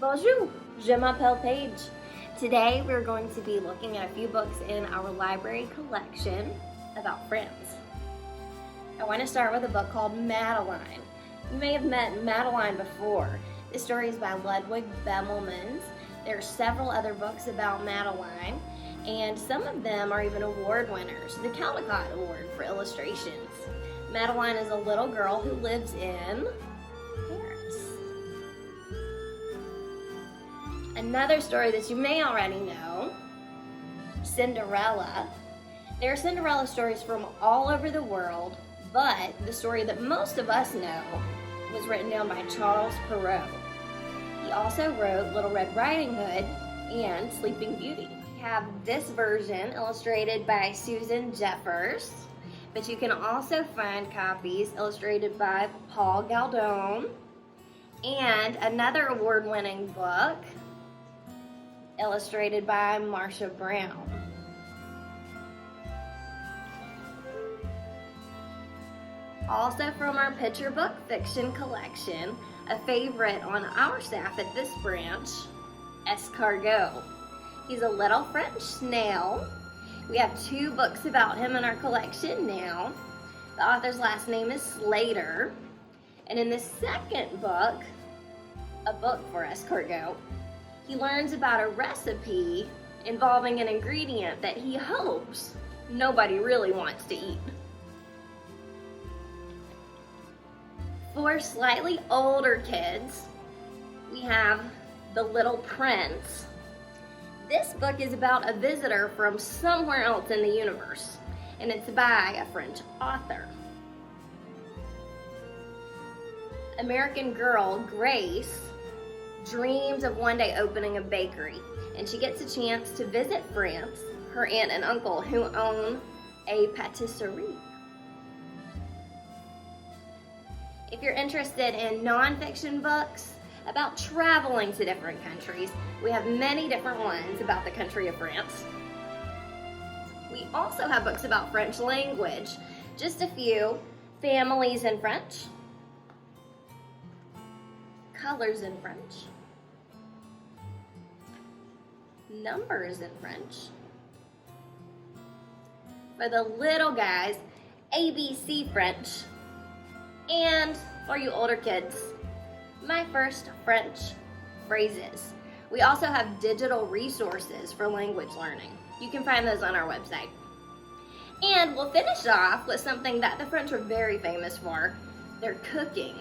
Bonjour, je m'appelle Paige. Today we're going to be looking at a few books in our library collection about friends. I want to start with a book called Madeline. You may have met Madeline before. This story is by Ludwig Bemelmans. There are several other books about Madeline, and some of them are even award winners. The Caldecott Award for illustrations. Madeline is a little girl who lives in Paris. Another story that you may already know, Cinderella. There are Cinderella stories from all over the world, but the story that most of us know was written down by Charles Perrault. He also wrote Little Red Riding Hood and Sleeping Beauty. We have this version illustrated by Susan Jeffers, but you can also find copies illustrated by Paul Galdone, and another award-winning book illustrated by Marcia Brown. Also from our picture book fiction collection, a favorite on our staff at this branch, Escargot. He's a little French snail. We have 2 books about him in our collection now. The author's last name is Slater. And in the second book, a book for Escargot, he learns about a recipe involving an ingredient that he hopes nobody really wants to eat. For slightly older kids, we have The Little Prince. This book is about a visitor from somewhere else in the universe, and it's by a French author. American girl Grace dreams of one day opening a bakery, and she gets a chance to visit France, her aunt and uncle who own a patisserie. If you're interested in nonfiction books about traveling to different countries, we have many different ones about the country of France. We also have books about French language, just a few: Families in French, Colors in French, Numbers in French. For the little guys, ABC French. And for you older kids, My First French Phrases. We also have digital resources for language learning. You can find those on our website. And we'll finish off with something that the French are very famous for: their cooking.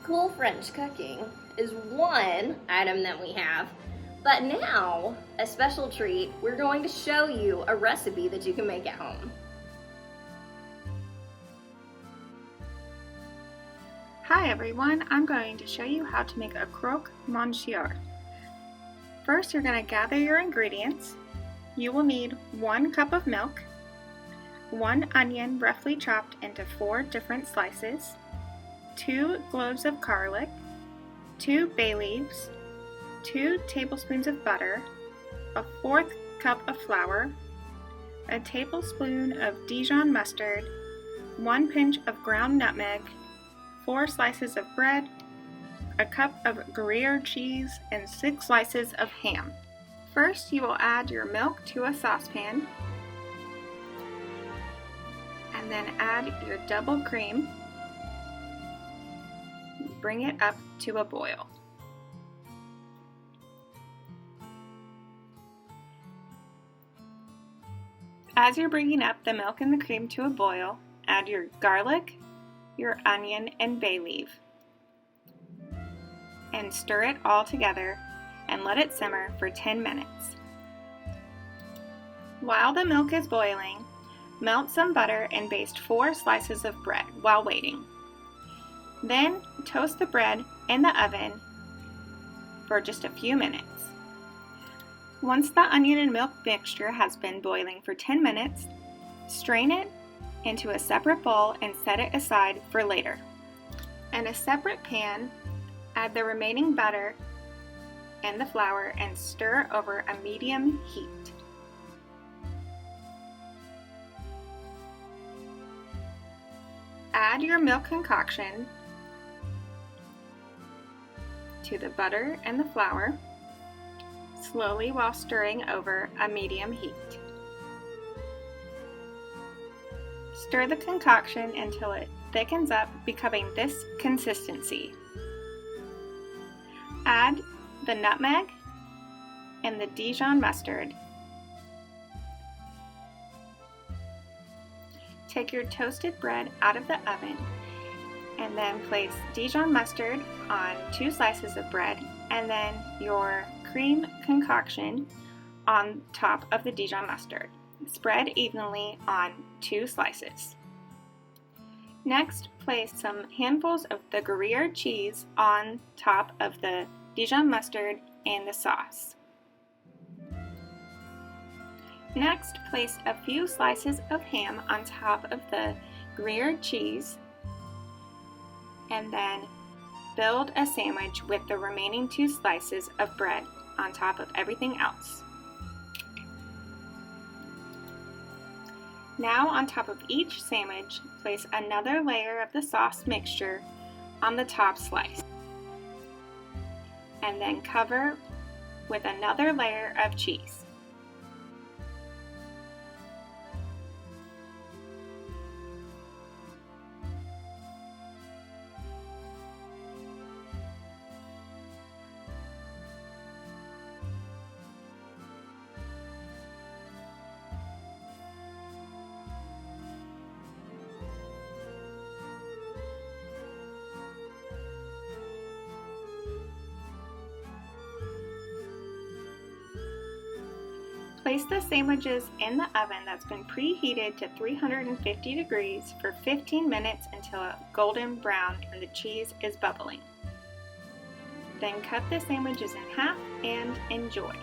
Cool French cooking is one item that we have, but now, a special treat, we're going to show you a recipe that you can make at home. Hi everyone, I'm going to show you how to make a croque monsieur. First, you're going to gather your ingredients. You will need 1 cup of milk, 1 onion roughly chopped into 4 different slices, 2 cloves of garlic, 2 bay leaves, 2 tablespoons of butter, a 1/4 cup of flour, a tablespoon of Dijon mustard, 1 pinch of ground nutmeg, 4 slices of bread, a cup of Gruyere cheese, and 6 slices of ham. First, you will add your milk to a saucepan, and then add your double cream. Bring it up to a boil. As you're bringing up the milk and the cream to a boil, add your garlic, your onion, and bay leaf, and stir it all together and let it simmer for 10 minutes. While the milk is boiling, melt some butter and baste 4 slices of bread while waiting. Then toast the bread in the oven for just a few minutes. Once the onion and milk mixture has been boiling for 10 minutes, strain it into a separate bowl and set it aside for later. In a separate pan, add the remaining butter and the flour and stir over a medium heat. Add your milk concoction to the butter and the flour, slowly while stirring over a medium heat. Stir the concoction until it thickens up, becoming this consistency. Add the nutmeg and the Dijon mustard. Take your toasted bread out of the oven and then place Dijon mustard on 2 slices of bread and then your cream concoction on top of the Dijon mustard. Spread evenly on 2 slices. Next, place some handfuls of the Gruyere cheese on top of the Dijon mustard and the sauce. Next, place a few slices of ham on top of the Gruyere cheese and then build a sandwich with the remaining 2 slices of bread on top of everything else. Now on top of each sandwich, place another layer of the sauce mixture on the top slice. And then cover with another layer of cheese. Place the sandwiches in the oven that's been preheated to 350 degrees for 15 minutes until a golden brown and the cheese is bubbling. Then cut the sandwiches in half and enjoy.